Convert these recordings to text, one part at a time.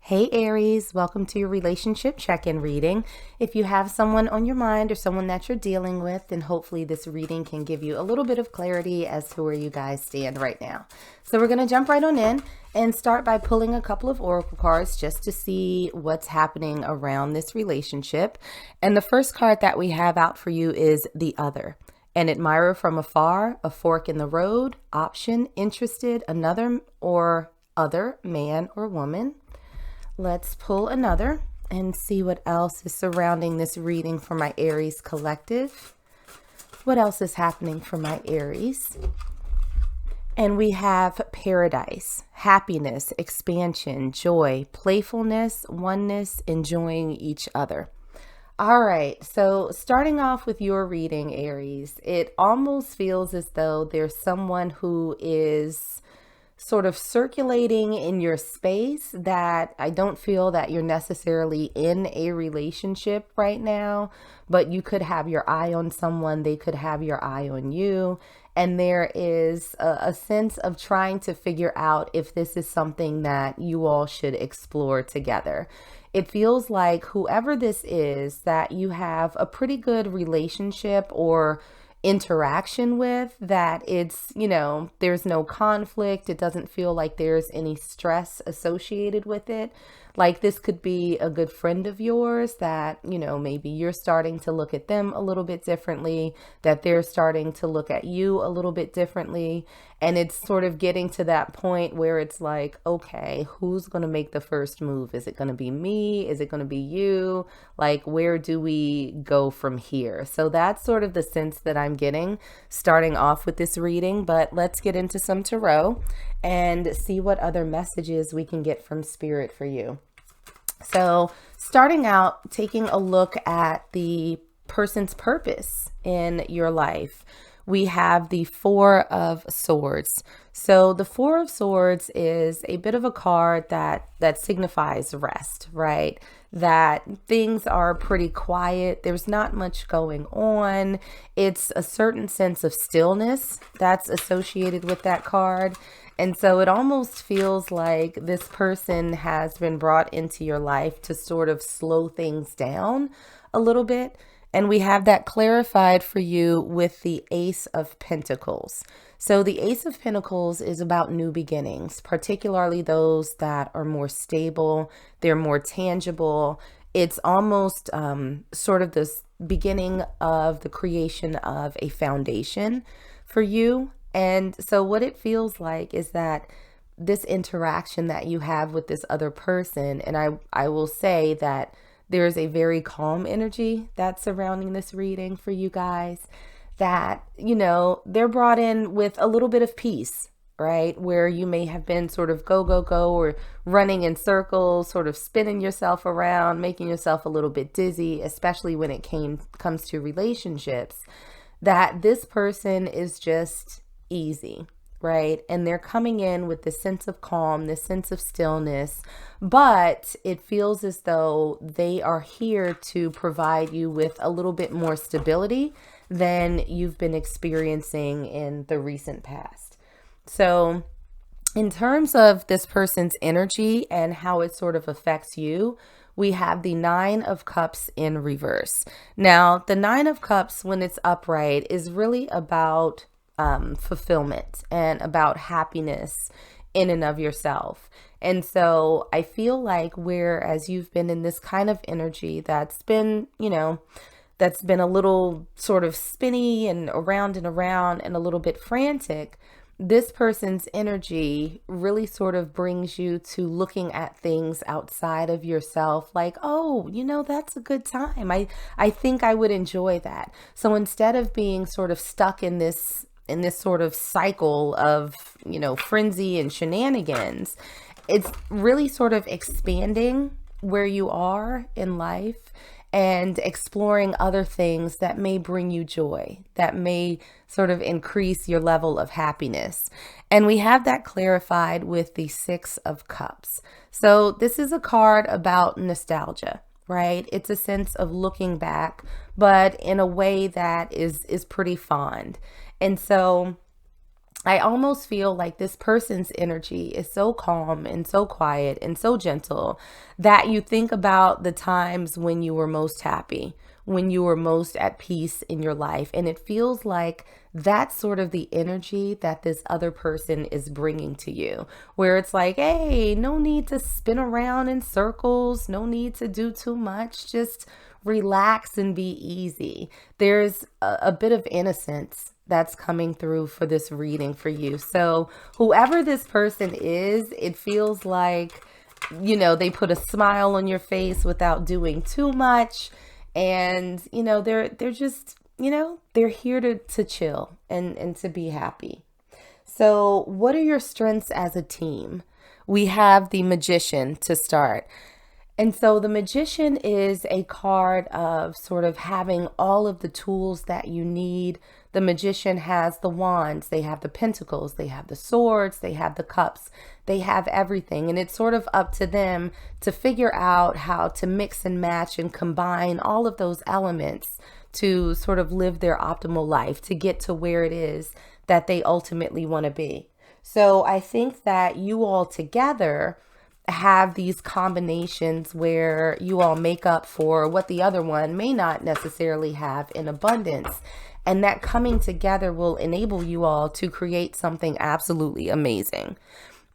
Hey Aries, welcome to your relationship check-in reading. If you have someone on your mind or someone that you're dealing with, then hopefully this reading can give you a little bit of clarity as to where you guys stand right now. So we're going to jump right on in and start by pulling a couple of oracle cards just to see what's happening around this relationship. And the first card that we have out for you is the Other. An admirer from afar, a fork in the road, option, interested, another or other, man or woman. Let's pull another and see what else is surrounding this reading for my Aries collective. What else is happening for my Aries? And we have paradise, happiness, expansion, joy, playfulness, oneness, enjoying each other. All right, so starting off with your reading, Aries, it almost feels as though there's someone who is sort of circulating in your space that I don't feel that you're necessarily in a relationship right now, but you could have your eye on someone, they could have your eye on you. And there is a sense of trying to figure out if this is something that you all should explore together. It feels like whoever this is, that you have a pretty good relationship or interaction with, that it's, there's no conflict. It doesn't feel like there's any stress associated with it. Like this could be a good friend of yours that, maybe you're starting to look at them a little bit differently, that they're starting to look at you a little bit differently. And it's sort of getting to that point where it's like, okay, who's going to make the first move? Is it going to be me? Is it going to be you? Like, where do we go from here? So that's sort of the sense that I'm getting starting off with this reading. But let's get into some tarot and see what other messages we can get from Spirit for you. So starting out, taking a look at the person's purpose in your life, we have the Four of Swords. So the Four of Swords is a bit of a card that signifies rest, right? That things are pretty quiet. There's not much going on. It's a certain sense of stillness that's associated with that card. And so it almost feels like this person has been brought into your life to sort of slow things down a little bit. And we have that clarified for you with the Ace of Pentacles. So the Ace of Pentacles is about new beginnings, particularly those that are more stable, they're more tangible. It's almost sort of this beginning of the creation of a foundation for you. And so what it feels like is that this interaction that you have with this other person, and I will say that there's a very calm energy that's surrounding this reading for you guys, that, they're brought in with a little bit of peace, right? Where you may have been sort of go, go, go, or running in circles, sort of spinning yourself around, making yourself a little bit dizzy, especially when it comes to relationships, that this person is just easy, right? And they're coming in with this sense of calm, this sense of stillness, but it feels as though they are here to provide you with a little bit more stability than you've been experiencing in the recent past. So in terms of this person's energy and how it sort of affects you, we have the Nine of Cups in reverse. Now, the Nine of Cups, when it's upright, is really about fulfillment and about happiness in and of yourself. And so I feel like whereas you've been in this kind of energy that's been, that's been a little sort of spinny and around and a little bit frantic, this person's energy really sort of brings you to looking at things outside of yourself, like, oh, that's a good time. I think I would enjoy that. So instead of being sort of stuck in this sort of cycle of, frenzy and shenanigans, it's really sort of expanding where you are in life and exploring other things that may bring you joy, that may sort of increase your level of happiness. And we have that clarified with the Six of Cups. So this is a card about nostalgia, right? It's a sense of looking back, but in a way that is pretty fond. And so I almost feel like this person's energy is so calm and so quiet and so gentle that you think about the times when you were most happy, when you were most at peace in your life. And it feels like that's sort of the energy that this other person is bringing to you, where it's like, hey, no need to spin around in circles, no need to do too much, just relax and be easy. There's a bit of innocence that's coming through for this reading for you. So whoever this person is, it feels like, they put a smile on your face without doing too much. And, they're just, they're here to chill and to be happy. So what are your strengths as a team? We have the Magician to start. And so the Magician is a card of sort of having all of the tools that you need. The Magician has the wands, they have the pentacles, they have the swords, they have the cups, they have everything. And it's sort of up to them to figure out how to mix and match and combine all of those elements to sort of live their optimal life, to get to where it is that they ultimately want to be. So I think that you all together have these combinations where you all make up for what the other one may not necessarily have in abundance. And that coming together will enable you all to create something absolutely amazing.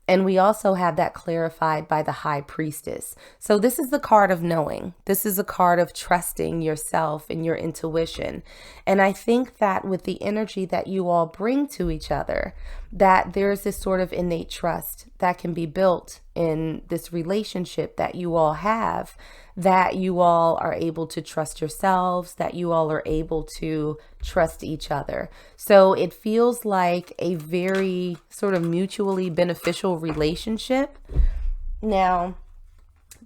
And we also have that clarified by the High Priestess. So this is the card of knowing. This is a card of trusting yourself and your intuition. And I think that with the energy that you all bring to each other, that there's this sort of innate trust that can be built in this relationship that you all have, that you all are able to trust yourselves, that you all are able to trust each other. So it feels like a very sort of mutually beneficial relationship. Now,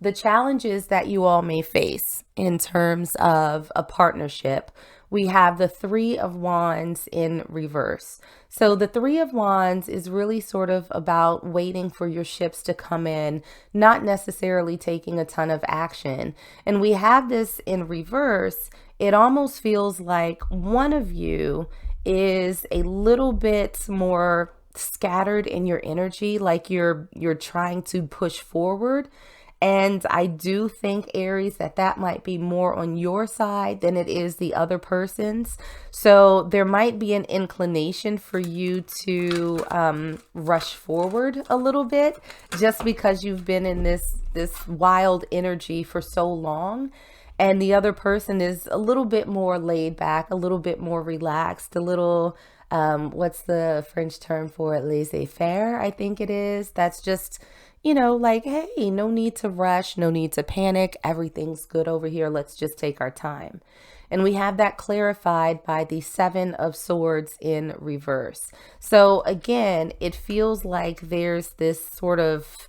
the challenges that you all may face in terms of a partnership, we have the Three of Wands in reverse. So the Three of Wands is really sort of about waiting for your ships to come in, not necessarily taking a ton of action. And we have this in reverse. It almost feels like one of you is a little bit more scattered in your energy, like you're trying to push forward. And I do think, Aries, that might be more on your side than it is the other person's. So there might be an inclination for you to rush forward a little bit just because you've been in this wild energy for so long. And the other person is a little bit more laid back, a little bit more relaxed, a little, what's the French term for it? Laissez-faire, I think it is. That's just, like, hey, no need to rush, no need to panic. Everything's good over here. Let's just take our time. And we have that clarified by the Seven of Swords in reverse. So again, it feels like there's this sort of,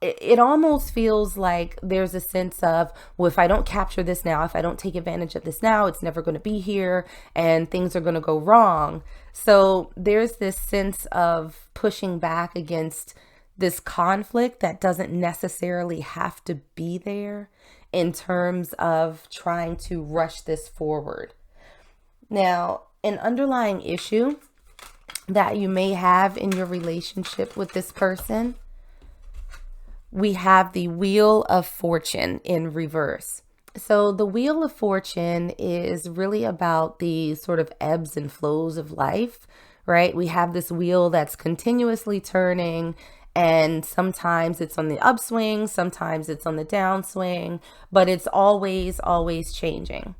it almost feels like there's a sense of, well, if I don't capture this now, if I don't take advantage of this now, it's never going to be here and things are going to go wrong. So there's this sense of pushing back against this conflict that doesn't necessarily have to be there in terms of trying to rush this forward. Now, an underlying issue that you may have in your relationship with this person, we have the Wheel of Fortune in reverse. So the Wheel of Fortune is really about the sort of ebbs and flows of life, right? We have this wheel that's continuously turning, and sometimes it's on the upswing, sometimes it's on the downswing, but it's always changing.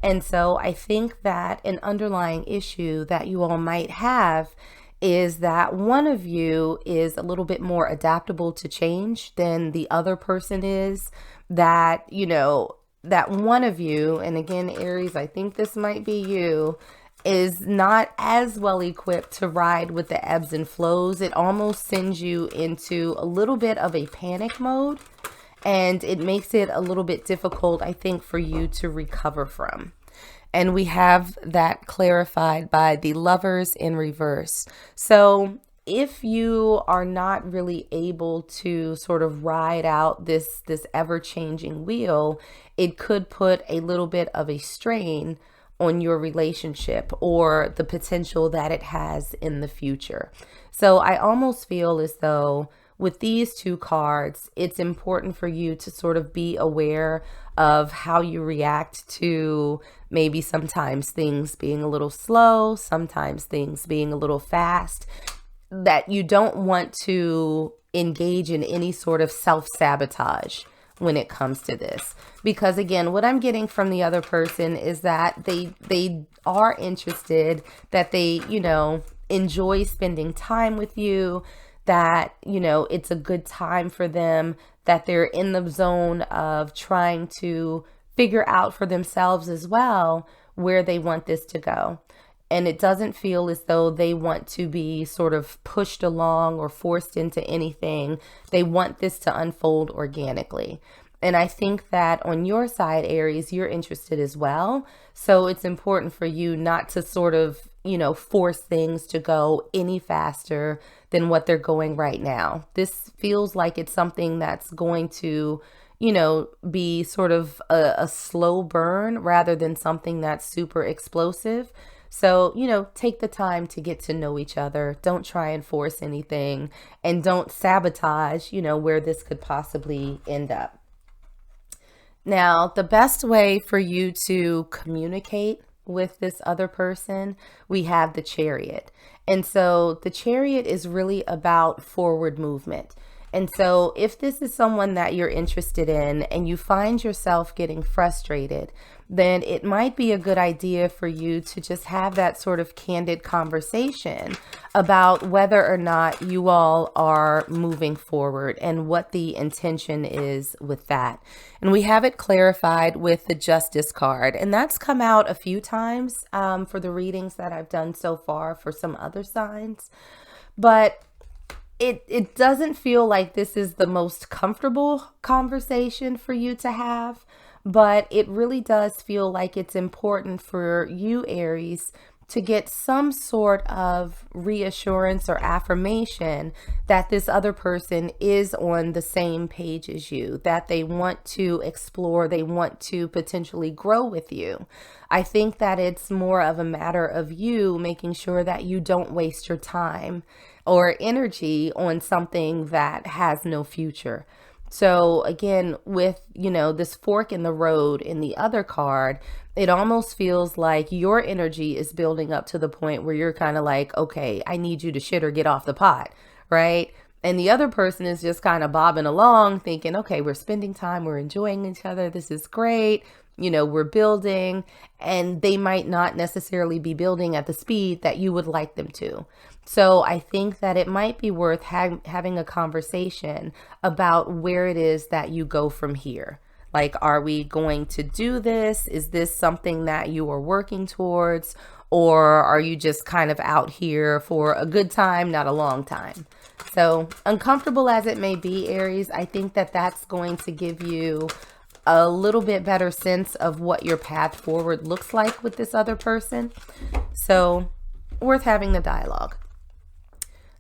And so I think that an underlying issue that you all might have is that one of you is a little bit more adaptable to change than the other person is, that, that one of you, and again, Aries, I think this might be you, is not as well equipped to ride with the ebbs and flows. It almost sends you into a little bit of a panic mode, and it makes it a little bit difficult, I think, for you to recover from. And we have that clarified by the Lovers in reverse. So if you are not really able to sort of ride out this ever-changing wheel, it could put a little bit of a strain on your relationship or the potential that it has in the future. So I almost feel as though with these two cards, it's important for you to sort of be aware of how you react to maybe sometimes things being a little slow, sometimes things being a little fast, that you don't want to engage in any sort of self-sabotage when it comes to this. Because again, what I'm getting from the other person is that they are interested, that they, enjoy spending time with you, that, it's a good time for them, that they're in the zone of trying to figure out for themselves as well where they want this to go. And it doesn't feel as though they want to be sort of pushed along or forced into anything. They want this to unfold organically. And I think that on your side, Aries, you're interested as well. So it's important for you not to sort of, force things to go any faster than what they're going right now. This feels like it's something that's going to, be sort of a slow burn rather than something that's super explosive. So, take the time to get to know each other. Don't try and force anything, and don't sabotage, where this could possibly end up. Now, the best way for you to communicate with this other person, we have the Chariot. And so the Chariot is really about forward movement. And so if this is someone that you're interested in and you find yourself getting frustrated, then it might be a good idea for you to just have that sort of candid conversation about whether or not you all are moving forward and what the intention is with that. And we have it clarified with the Justice card, and that's come out a few times for the readings that I've done so far for some other signs. But it doesn't feel like this is the most comfortable conversation for you to have, but it really does feel like it's important for you, Aries, to get some sort of reassurance or affirmation that this other person is on the same page as you, that they want to explore, they want to potentially grow with you. I think that it's more of a matter of you making sure that you don't waste your time or energy on something that has no future. So again, with, this fork in the road in the other card, it almost feels like your energy is building up to the point where you're kind of like, okay, I need you to shit or get off the pot, right? And the other person is just kind of bobbing along thinking, okay, we're spending time, we're enjoying each other, this is great, we're building, and they might not necessarily be building at the speed that you would like them to. So I think that it might be worth having a conversation about where it is that you go from here. Like, are we going to do this? Is this something that you are working towards? Or are you just kind of out here for a good time, not a long time? So uncomfortable as it may be, Aries, I think that that's going to give you a little bit better sense of what your path forward looks like with this other person. So worth having the dialogue.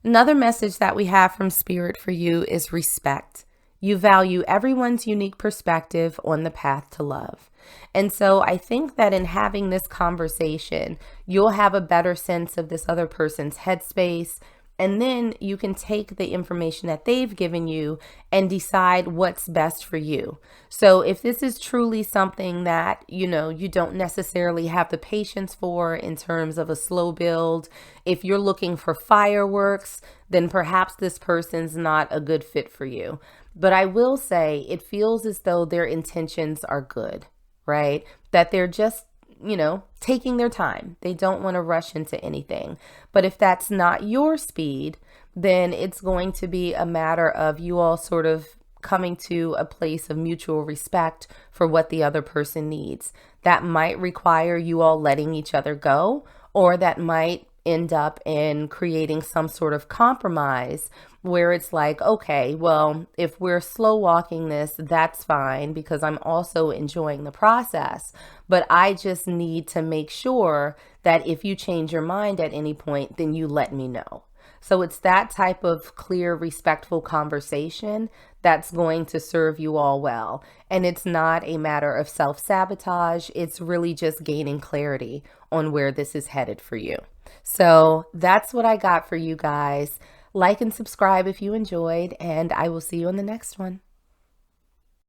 Another message that we have from Spirit for you is respect. You value everyone's unique perspective on the path to love. And so I think that in having this conversation, you'll have a better sense of this other person's headspace, and then you can take the information that they've given you and decide what's best for you. So if this is truly something that, you don't necessarily have the patience for in terms of a slow build, if you're looking for fireworks, then perhaps this person's not a good fit for you. But I will say it feels as though their intentions are good, right? That they're just taking their time. They don't want to rush into anything. But if that's not your speed, then it's going to be a matter of you all sort of coming to a place of mutual respect for what the other person needs. That might require you all letting each other go, or that might end up in creating some sort of compromise where it's like, okay, well, if we're slow walking this, that's fine because I'm also enjoying the process. But I just need to make sure that if you change your mind at any point, then you let me know. So it's that type of clear, respectful conversation that's going to serve you all well. And it's not a matter of self-sabotage. It's really just gaining clarity on where this is headed for you. So that's what I got for you guys. Like and subscribe if you enjoyed, and I will see you on the next one.